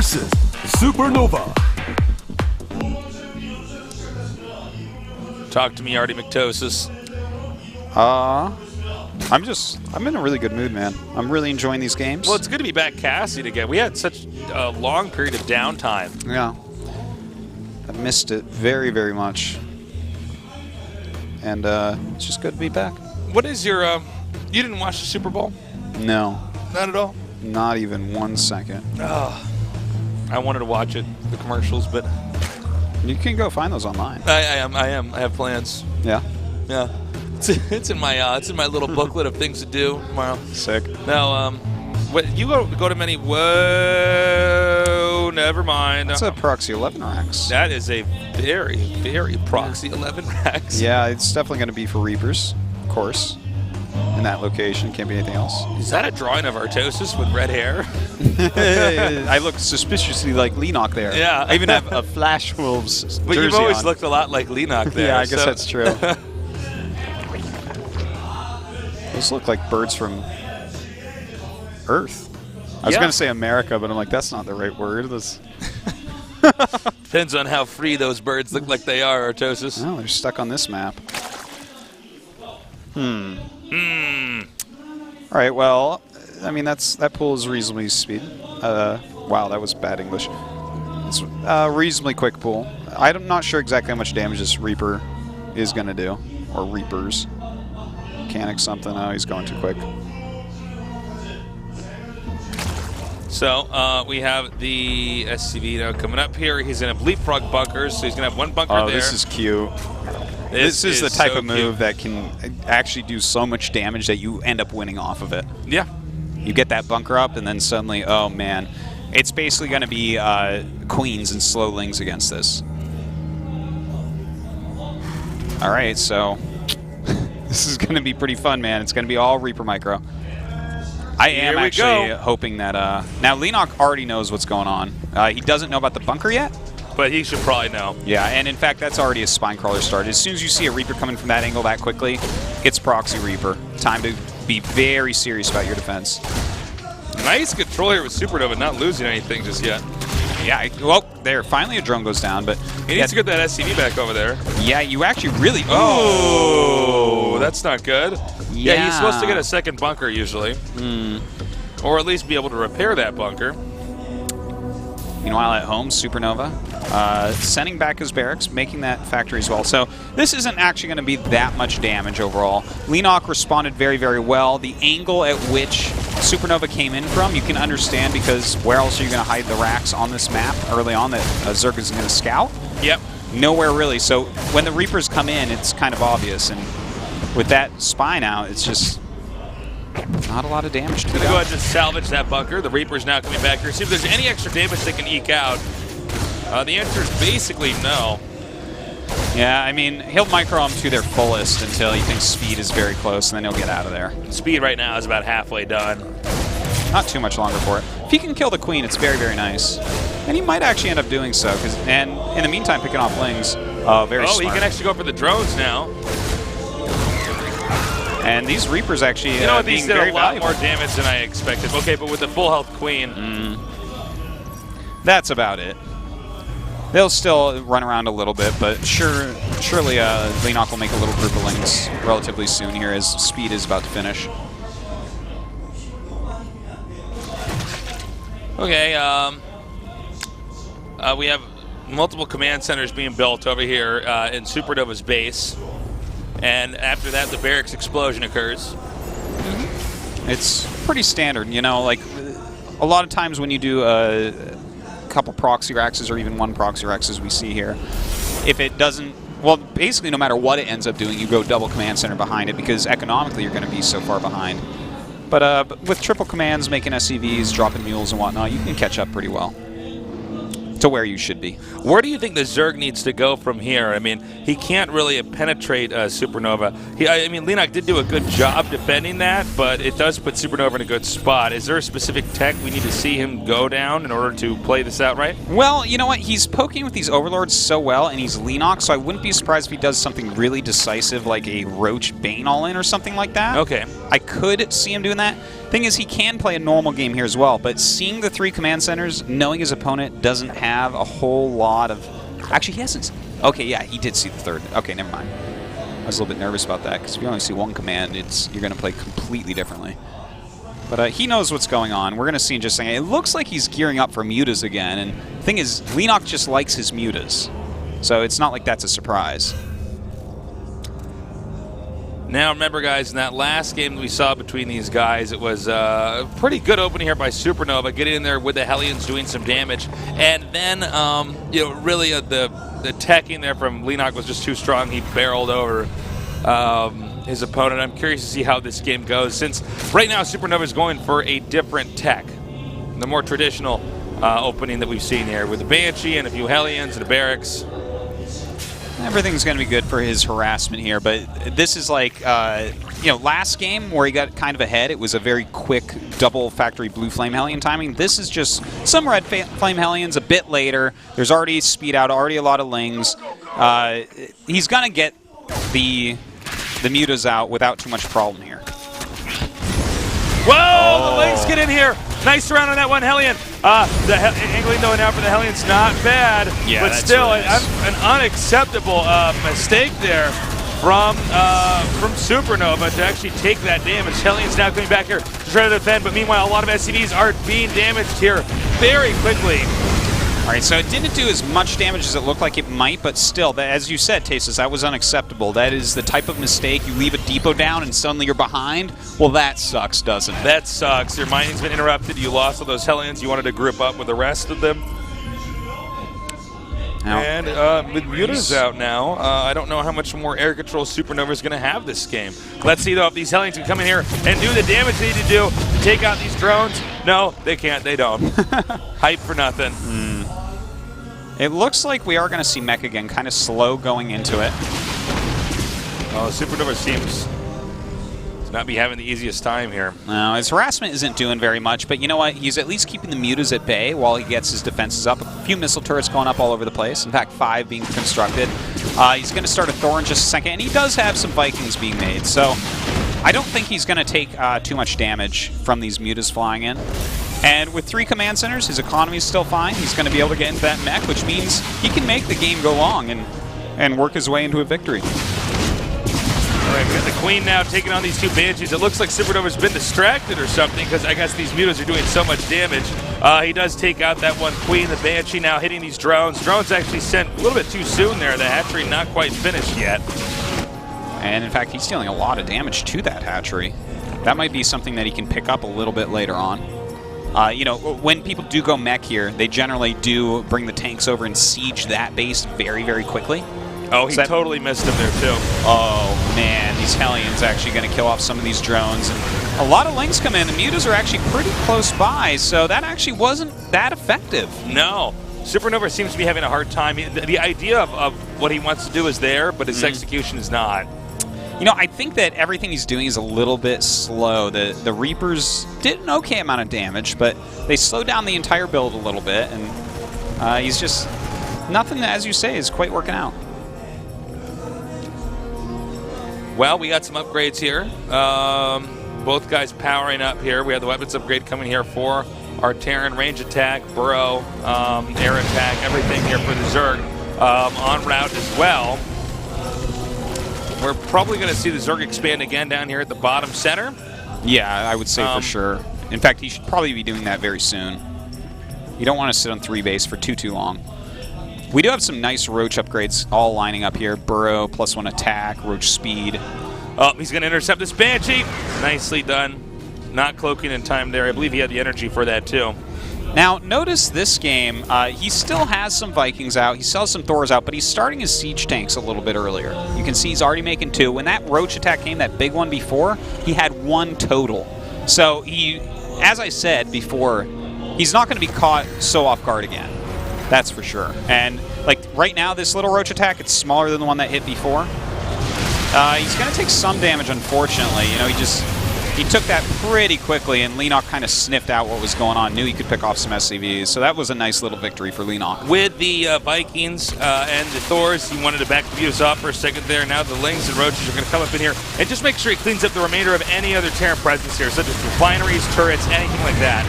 This is SuperNova. Talk to me, Artie McTosis. I'm in a really good mood, man. I'm really enjoying these games. Well, it's good to be back casting again. We had such a long period of downtime. Yeah. I missed it very, very much. And it's just good to be back. What is your, you didn't watch the Super Bowl? No. Not at all? Not even 1 second. Oh, I wanted to watch it, the commercials, but... You can go find those online. I am. I have plans. Yeah? Yeah. It's in my little booklet of things to do tomorrow. Sick. Now, what you go to many? Whoa, never mind. That's a Proxy 11 racks. That is a very, very Proxy 11 racks. Yeah, it's definitely going to be for Reapers, of course. In that location, can't be anything else. Is that a drawing of Artosis with red hair? I look suspiciously like Leenock there. Yeah. I even have a Flash Wolves jersey But you've always on. looked a lot like Leenock there. Yeah, I guess that's true. Those look like birds from Earth. I was going to say America, but I'm like, that's not the right word. Depends on how free those birds look like they are, Artosis. Oh, they're stuck on this map. All right, well, I mean, that pool is reasonably speed. Wow, that was bad English. It's a reasonably quick pool. I'm not sure exactly how much damage this Reaper is going to do, or Reapers. Mechanic something. Oh, he's going too quick. So we have the SCV now coming up here. He's going to leapfrog bunkers, so he's going to have one bunker there. Oh, this is cute. This is the type of move that can actually do so much damage that you end up winning off of it. Yeah. You get that bunker up, and then suddenly, oh man, it's basically going to be queens and slowlings against this. All right, so this is going to be pretty fun, man. It's going to be all Reaper Micro. I am actually hoping that... now, Leenock already knows what's going on. He doesn't know about the bunker yet. But he should probably know. Yeah, and in fact, that's already a spine crawler started. As soon as you see a Reaper coming from that angle that quickly, it's Proxy Reaper. Time to be very serious about your defense. Nice control here with SuperNova, not losing anything just yet. Yeah, well, there, finally a drone goes down, but... He needs to get that SCV back over there. Yeah, you actually really... Oh, that's not good. Yeah, he's supposed to get a second bunker usually. Or at least be able to repair that bunker. Meanwhile, at home, SuperNova sending back his barracks, making that factory as well. So this isn't actually going to be that much damage overall. Leenock responded very, very well. The angle at which SuperNova came in from, you can understand, because where else are you going to hide the racks on this map early on that Zerg is going to scout? Yep. Nowhere really. So when the Reapers come in, it's kind of obvious. And with that spine out, it's just... not a lot of damage to go ahead and salvage that bunker. The Reaper's now coming back here. See if there's any extra damage they can eke out. The answer is basically no. Yeah, I mean, he'll micro them to their fullest until he thinks speed is very close, and then he'll get out of there. Speed right now is about halfway done. Not too much longer for it. If he can kill the queen, it's very, very nice. And he might actually end up doing so, and in the meantime, picking off lings. Very smart. He can actually go for the drones now. And these Reapers actually these did a lot more damage than I expected. Okay, but with the full health queen. That's about it. They'll still run around a little bit, but surely Leenock will make a little group of lings relatively soon here as speed is about to finish. Okay, we have multiple command centers being built over here in SuperNova's base. And after that, the barracks explosion occurs. It's pretty standard, you know, like a lot of times when you do a couple proxy racks or even one proxy racks as we see here, if it doesn't, well, basically no matter what it ends up doing, you go double command center behind it because economically you're going to be so far behind. But with triple commands, making SCVs, dropping mules and whatnot, you can catch up pretty well to where you should be. Where do you think the Zerg needs to go from here? I mean, he can't really penetrate SuperNova. I mean, Leenock did do a good job defending that, but it does put SuperNova in a good spot. Is there a specific tech we need to see him go down in order to play this out right? Well, you know what? He's poking with these Overlords so well, and he's Leenock, so I wouldn't be surprised if he does something really decisive like a Roach Bane all-in or something like that. Okay. I could see him doing that. Thing is, he can play a normal game here as well, but seeing the 3 command centers, knowing his opponent doesn't have a whole lot of... Actually, he hasn't... Okay, yeah, he did see the 3rd. Okay, never mind. I was a little bit nervous about that, because if you only see 1 command, you're going to play completely differently. But he knows what's going on. We're going to see in just a second. It looks like he's gearing up for mutas again, and the thing is, Leenock just likes his mutas. So it's not like that's a surprise. Now, remember, guys, in that last game that we saw between these guys, it was a pretty good opening here by SuperNova, getting in there with the Hellions doing some damage. And then, you know, really the teching there from Leenock was just too strong. He barreled over his opponent. I'm curious to see how this game goes, since right now SuperNova is going for a different tech, the more traditional opening that we've seen here, with the Banshee and a few Hellions and a Barracks. Everything's going to be good for his harassment here, but this is like, you know, last game where he got kind of ahead, it was a very quick double factory blue flame Hellion timing. This is just some red flame Hellions a bit later. There's already speed out, already a lot of lings. He's going to get the mutas out without too much problem here. Whoa, the legs get in here. Nice round on that one Hellion. The angling going out for the Hellion's not bad, yeah, but still really an unacceptable mistake there from SuperNova to actually take that damage. Hellion's now coming back here to try to defend, but meanwhile a lot of SCVs are being damaged here very quickly. All right, so it didn't do as much damage as it looked like it might, but still, as you said, Tasis, that was unacceptable. That is the type of mistake, you leave a depot down and suddenly you're behind. Well, that sucks, doesn't it? That sucks. Your mining's been interrupted. You lost all those Hellions. You wanted to group up with the rest of them. Now, and with mutas out now, I don't know how much more air control SuperNova is going to have this game. Let's see, though, if these Hellions can come in here and do the damage they need to do to take out these drones. No, they can't. They don't. Hype for nothing. It looks like we are going to see Mech again, kind of slow going into it. Oh, SuperNova seems to not be having the easiest time here. No, his harassment isn't doing very much, but you know what? He's at least keeping the mutas at bay while he gets his defenses up. A few missile turrets going up all over the place. In fact, 5 being constructed. He's going to start a Thor in just a second, and he does have some Vikings being made, so I don't think he's going to take too much damage from these mutas flying in. And with 3 command centers, his economy is still fine. He's going to be able to get into that mech, which means he can make the game go long and work his way into a victory. All right, we got the Queen now taking on these 2 Banshees. It looks like SuperNova's been distracted or something, because I guess these mutas are doing so much damage. He does take out that one Queen. The Banshee now hitting these drones. Drones actually sent a little bit too soon there. The hatchery not quite finished yet. And in fact, he's dealing a lot of damage to that hatchery. That might be something that he can pick up a little bit later on. You know, when people do go mech here, they generally do bring the tanks over and siege that base very, very quickly. Oh, he totally missed him there, too. Oh, man, these Hellions actually going to kill off some of these drones. And a lot of lings come in. The mutas are actually pretty close by, so that actually wasn't that effective. No. SuperNova seems to be having a hard time. The idea of what he wants to do is there, but his execution is not. You know, I think that everything he's doing is a little bit slow. The Reapers did an okay amount of damage, but they slowed down the entire build a little bit, and he's just... Nothing, as you say, is quite working out. Well, we got some upgrades here. Both guys powering up here. We have the weapons upgrade coming here for our Terran range attack, burrow, air attack, everything here for the Zerg en route as well. We're probably going to see the Zerg expand again down here at the bottom center. Yeah, I would say for sure. In fact, he should probably be doing that very soon. You don't want to sit on 3 base for too long. We do have some nice Roach upgrades all lining up here. Burrow, +1 attack, Roach speed. Oh, he's going to intercept this Banshee. Nicely done. Not cloaking in time there. I believe he had the energy for that, too. Now, notice this game, he still has some Vikings out, he still has some Thors out, but he's starting his siege tanks a little bit earlier. You can see he's already making 2. When that Roach attack came, that big one before, he had 1 total. So he, as I said before, he's not going to be caught so off guard again. That's for sure. And like right now, this little Roach attack, it's smaller than the one that hit before. He's going to take some damage, unfortunately. You know, he just He took that pretty quickly, and Leenock kind of sniffed out what was going on, knew he could pick off some SCVs, so that was a nice little victory for Leenock. With the Vikings and the Thors, he wanted to back the Mutas off for a second there. Now the Lings and Roaches are going to come up in here and just make sure he cleans up the remainder of any other Terran presence here, such as refineries, turrets, anything like that.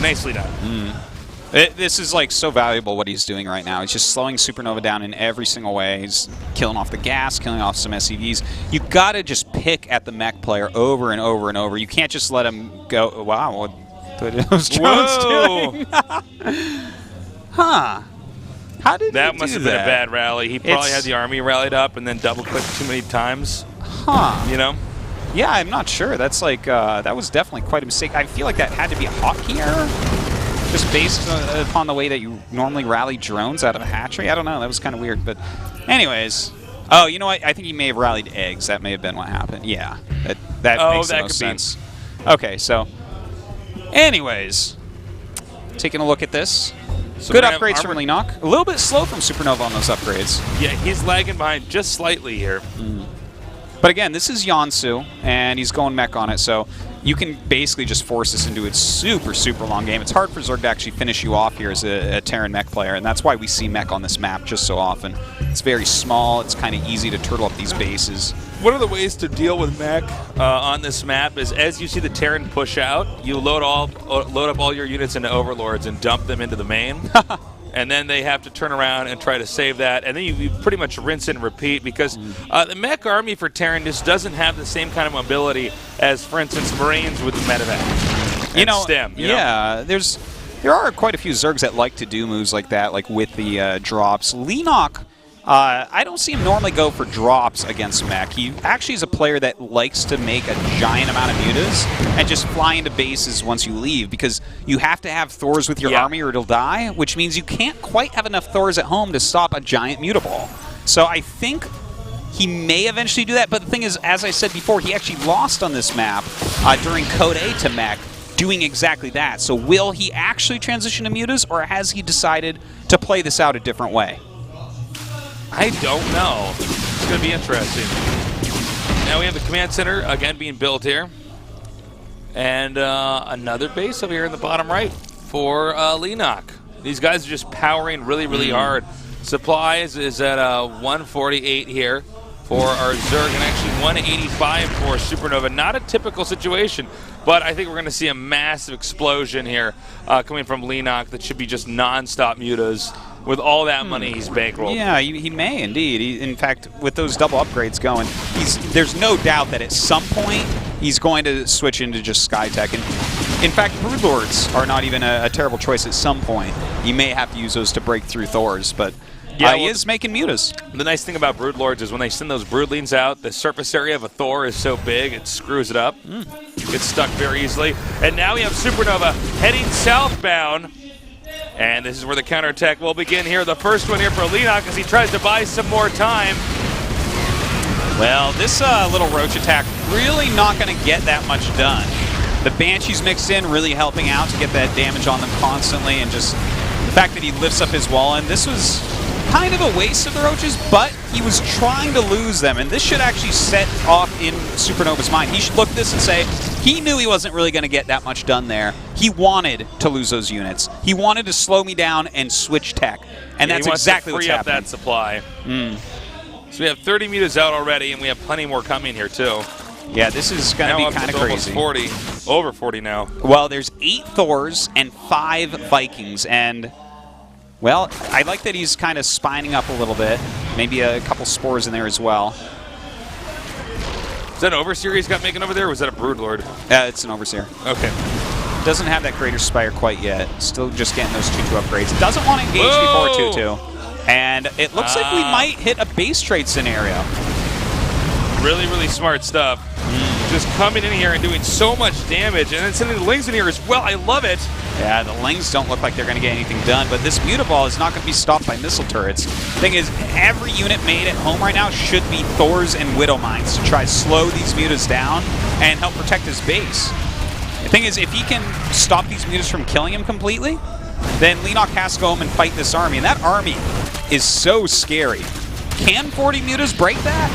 Nicely done. This is like so valuable what he's doing right now. He's just slowing SuperNova down in every single way. He's killing off the gas, killing off some SCVs. You got to just pick at the mech player over and over and over. You can't just let him go. Wow, what was Jones doing? Huh. How did that he must do have been a that? bad rally. He probably had the army rallied up and then double-clicked too many times. Huh. You know? Yeah, I'm not sure. That's like, that was definitely quite a mistake. I feel like that had to be a hotkey error. Just based upon the way that you normally rally drones out of a hatchery. I don't know. That was kind of weird. But anyways. Oh, you know what? I think he may have rallied eggs. That may have been what happened. Yeah. That makes the most sense. Okay, so anyways. Taking a look at this. So good upgrades from Leenock. A little bit slow from SuperNova on those upgrades. Yeah, he's lagging behind just slightly here. But again, this is Yansu, and he's going mech on it, so you can basically just force this into a super, super long game. It's hard for Zerg to actually finish you off here as a Terran mech player, and that's why we see mech on this map just so often. It's very small. It's kind of easy to turtle up these bases. One of the ways to deal with mech on this map is as you see the Terran push out, you load up all your units into Overlords and dump them into the main. And then they have to turn around and try to save that. And then you pretty much rinse and repeat because the mech army for Terran just doesn't have the same kind of mobility as, for instance, Marines with the medevac. STEM. Yeah, there are quite a few Zergs that like to do moves like that, like with the drops. Leenock, I don't see him normally go for drops against mech. He actually is a player that likes to make a giant amount of mutas and just fly into bases once you leave because you have to have Thors with your army or it'll die, which means you can't quite have enough Thors at home to stop a giant mutaball. So I think he may eventually do that, but the thing is, as I said before, he actually lost on this map during Code A to mech, doing exactly that. So will he actually transition to mutas, or has he decided to play this out a different way? I don't know. It's going to be interesting. Now we have the command center again being built here. And another base over here in the bottom right for Leenock. These guys are just powering really, really hard. Supplies is at 148 here for our Zerg and actually 185 for SuperNova. Not a typical situation, but I think we're going to see a massive explosion here coming from Leenock that should be just non-stop mutas. With all that money he's bankrolled. Yeah, he may indeed. In fact, with those double upgrades going, there's no doubt that at some point he's going to switch into just Skytech. And in fact, Broodlords are not even a terrible choice at some point. He may have to use those to break through Thors, but he is making mutas. The nice thing about Broodlords is when they send those Broodlings out, the surface area of a Thor is so big, it screws it up. Gets stuck very easily. And now we have SuperNova heading southbound. And this is where the counterattack will begin here. The first one here for Leenock as he tries to buy some more time. Well, this little Roach attack really not going to get that much done. The Banshees mixed in, really helping out to get that damage on them constantly, and just the fact that he lifts up his wall. And this was kind of a waste of the Roaches, but he was trying to lose them, and this should actually set off in SuperNova's mind. He should look at this and say, he knew he wasn't really going to get that much done there. He wanted to lose those units. He wanted to slow me down and switch tech, and that's exactly what's happening. He wants to free up that supply. So we have 30 mutas out already, and we have plenty more coming here, too. Yeah, this is going to be kind of crazy. Almost 40. Over 40 now. Well, there's 8 Thors and 5 Vikings, and well, I like that he's kind of spining up a little bit. Maybe a couple spores in there as well. Is that an Overseer he's got making over there, or was that a Broodlord? It's an Overseer. Okay. Doesn't have that Greater Spire quite yet. Still just getting those 2-2 upgrades. Doesn't want to engage before 2-2. And it looks like we might hit a base trade scenario. Really, really smart stuff. Just coming in here and doing so much damage, and then sending the Lings in here as well. I love it. Yeah, the Lings don't look like they're going to get anything done, but this Mutaball is not going to be stopped by missile turrets. The thing is, every unit made at home right now should be Thors and Widow Mines to try to slow these mutas down and help protect his base. The thing is, if he can stop these mutas from killing him completely, then Leenock has to go home and fight this army, and that army is so scary. Can 40 mutas break that?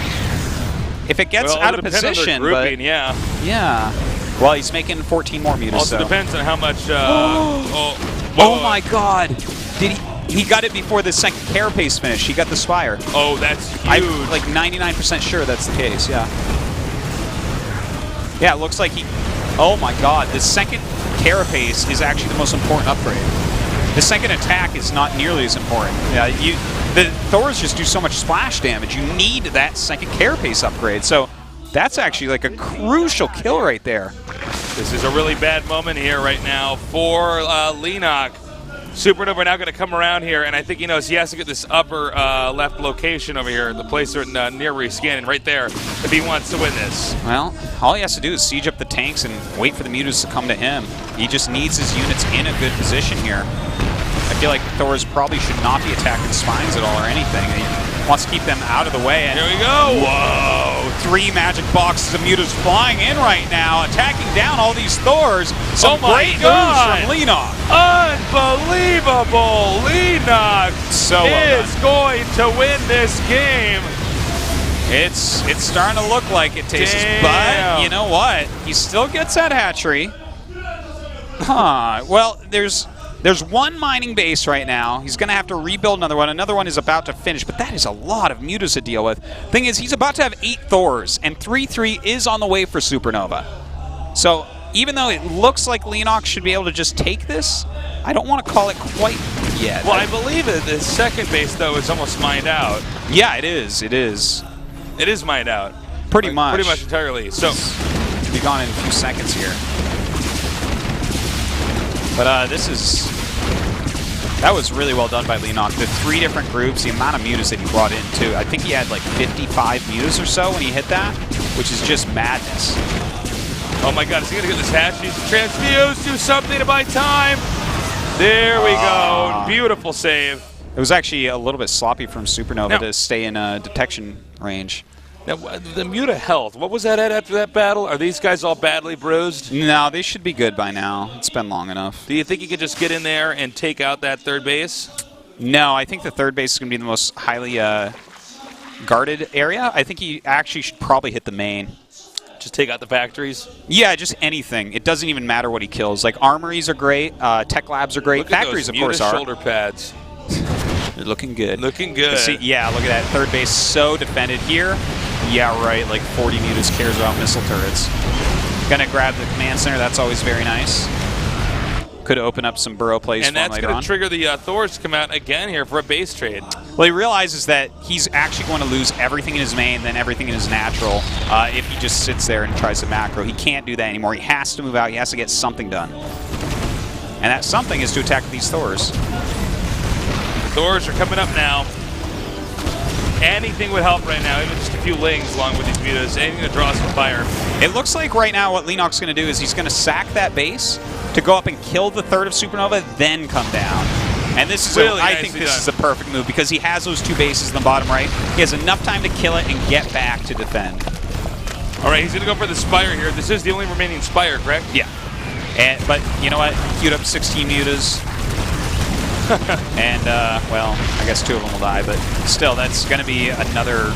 if it gets out of position, grouping, but yeah. Well, he's making 14 more mutas. Also so. depends on how much. Oh my God! Did he got it before the second carapace finish? He got the Spire. Oh, that's huge. I'm like 99% sure that's the case. Yeah. Yeah, it looks like he. Oh my God! The second carapace is actually the most important upgrade. The second attack is not nearly as important. Yeah, the Thors just do so much splash damage. You need that second carapace upgrade. So that's actually like a crucial kill right there. This is a really bad moment here right now for Leenock. SuperNova now going to come around here, and I think he knows he has to get this upper left location over here, the place near where he's scanning, right there, if he wants to win this. Well, all he has to do is siege up the tanks and wait for the mutas to come to him. He just needs his units in a good position here. I feel like Thors probably should not be attacking spines at all or anything. He wants to keep them out of the way. And here we go. Whoa! 3 magic boxes of mutas flying in right now, attacking down all these Thors. Some great moves from Leenock. Unbelievable! Leenock is going to win this game. It's starting to look like it, Tastes, but you know what? He still gets that hatchery. Huh. Well, there's one mining base right now. He's going to have to rebuild another one. Another one is about to finish, but that is a lot of mutas to deal with. Thing is, he's about to have 8 Thors, and 3-3 is on the way for SuperNova. So even though it looks like Leenock should be able to just take this, I don't want to call it quite yet. Well, I believe that the second base, though, is almost mined out. Yeah, it is. It is. It is mined out. Pretty much. Pretty much entirely. So be gone in a few seconds here. But that was really well done by Leenock. The 3 different groups, the amount of mutas that he brought in, too. I think he had like 55 mutas or so when he hit that, which is just madness. Oh my God, is he going to get this hatch? He's transfused, do something to buy time. There we go. Beautiful save. It was actually a little bit sloppy from SuperNova to stay in detection range. Now, the Muta health, what was that at after that battle? Are these guys all badly bruised? No, they should be good by now. It's been long enough. Do you think you could just get in there and take out that third base? No, I think the third base is going to be the most highly guarded area. I think he actually should probably hit the main. Just take out the factories? Yeah, just anything. It doesn't even matter what he kills. Like, armories are great, tech labs are great. Look Factories, at those of course, are. shoulder pads. They're looking good. Looking good. See, yeah, look at that. Third base so defended here. Yeah, right, like 40 mutas cares about missile turrets. Gonna grab the command center. That's always very nice. Could open up some burrow plays and for him that's later going on. to trigger the Thors to come out again here for a base trade. Well, he realizes that he's actually going to lose everything in his main, then everything in his natural, if he just sits there and tries to macro. He can't do that anymore. He has to move out. He has to get something done. And that something is to attack these Thors. The Thors are coming up now. Anything would help right now, even just a few lings along with these mutas. Anything to draw some fire. It looks like right now what Leenock's going to do is he's going to sack that base to go up and kill the third of SuperNova, then come down. And this is, really I think this is the perfect move because he has those 2 bases in the bottom right. He has enough time to kill it and get back to defend. All right, he's going to go for the Spire here. This is the only remaining Spire, correct? Yeah. But you know what? Queued up 16 mutas. And, well, I guess 2 of them will die, but still, that's going to be another...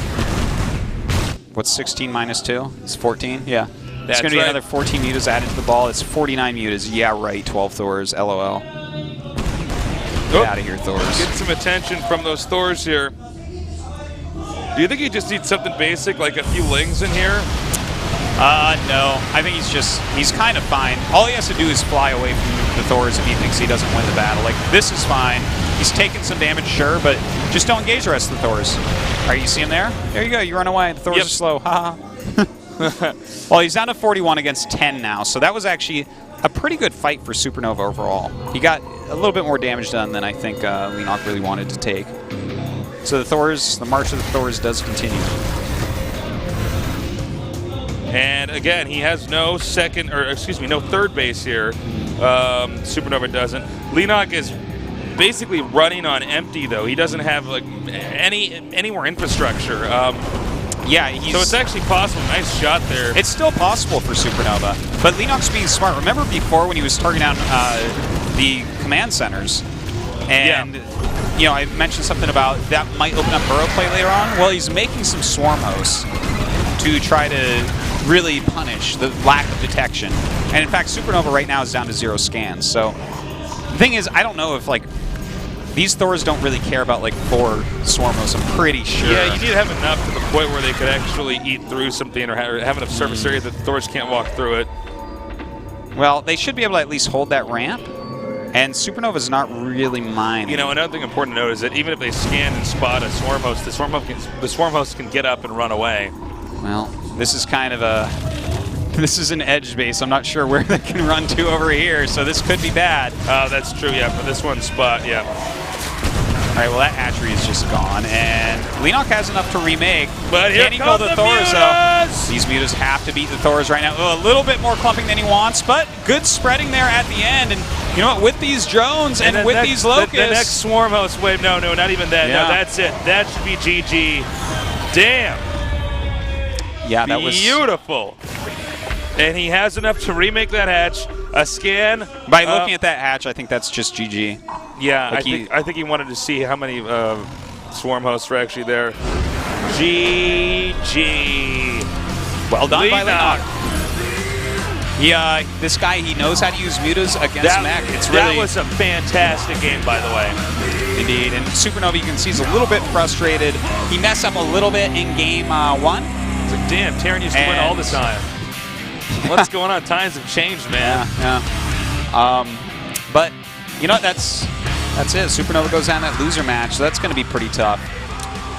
What's 16 minus 2? It's 14? Yeah. It's going to be another 14 mutas added to the ball. It's 49 mutas. Yeah, right, 12 Thors. LOL. Get out of here, Thors. Get some attention from those Thors here. Do you think he just needs something basic, like a few lings in here? No. I think he's kind of fine. All he has to do is fly away from the Thors if he thinks he doesn't win the battle. Like, this is fine. He's taking some damage, sure, but just don't engage the rest of the Thors. All right, you see him there? There you go. You run away. The Thors are slow. Ha Well, he's down to 41 against 10 now, so that was actually a pretty good fight for SuperNova overall. He got a little bit more damage done than I think Leenock really wanted to take. So the march of the Thors does continue. And again, he has no third base here. SuperNova doesn't. Leenock is basically running on empty, though. He doesn't have like any more infrastructure. Yeah, so it's actually possible. Nice shot there. It's still possible for SuperNova, but Leenock's being smart. Remember before when he was targeting down the command centers, and you know I mentioned something about that might open up burrow play later on. Well, he's making some swarm hosts. to try to really punish the lack of detection. And in fact, SuperNova right now is down to 0 scans. So the thing is, I don't know if like these Thors don't really care about like 4 Swarmos, I'm pretty sure. Yeah, you need to have enough to the point where they could actually eat through something or have enough surface area that the Thors can't walk through it. Well, they should be able to at least hold that ramp. And SuperNova's not really mining. You know, another thing important to note is that even if they scan and spot a swarm host, the swarm host can get up and run away. Well, this is kind of a... This is an edge base. I'm not sure where they can run to over here, so this could be bad. Oh, that's true, yeah, for this one spot, yeah. All right, well, that hatchery is just gone, and Leenock has enough to remake. But here come the Thors, mutas! These mutas have to beat the Thors right now. Oh, a little bit more clumping than he wants, but good spreading there at the end. And you know what? With these drones and with these locusts... The next swarm host wave, no, not even that. Yeah. No, that's it. That should be GG. Damn. Yeah, that was... Beautiful. And he has enough to remake that hatch. A scan. By looking at that hatch, I think that's just GG. Yeah, Like I think he wanted to see how many swarm hosts were actually there. GG. Well done by Leenock. Leenock. This guy, he knows how to use mutas against mech. It's really... That was a fantastic game, by the way. Indeed. And SuperNova, you can see, is a little bit frustrated. He messed up a little bit in game 1. It's like, damn, Terran used to win all the time. What's going on? Times have changed, man. Yeah. But, you know, that's it. SuperNova goes down that loser match, so that's going to be pretty tough.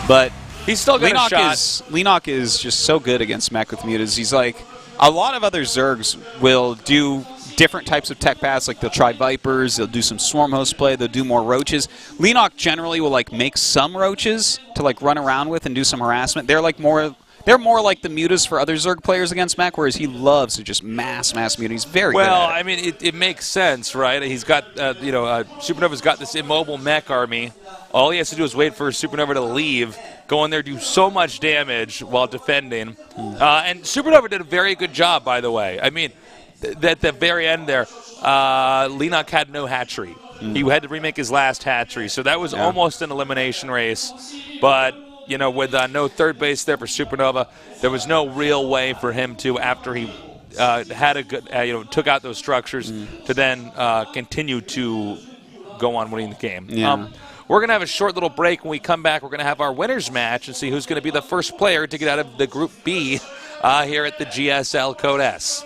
But he's still got a shot. Leenock is just so good against mech with mutas. He's like, a lot of other Zergs will do different types of tech paths, like they'll try Vipers, they'll do some Swarm Host play, they'll do more Roaches. Leenock generally will like make some Roaches to like run around with and do some harassment. They're like more like the mutas for other Zerg players against mech, whereas he loves to just mass muta. He's very good at it. I mean, it makes sense, right? He's got, SuperNova's got this immobile mech army. All he has to do is wait for SuperNova to leave, go in there, do so much damage while defending. And SuperNova did a very good job, by the way. I mean, at the very end there, Leenock had no hatchery. He had to remake his last hatchery, so that was almost an elimination race. But... You know, with no third base there for SuperNova, there was no real way for him to, after he had a good, took out those structures, to then continue to go on winning the game. Yeah. We're going to have a short little break. When we come back, we're going to have our winners match and see who's going to be the first player to get out of the Group B here at the GSL Code S.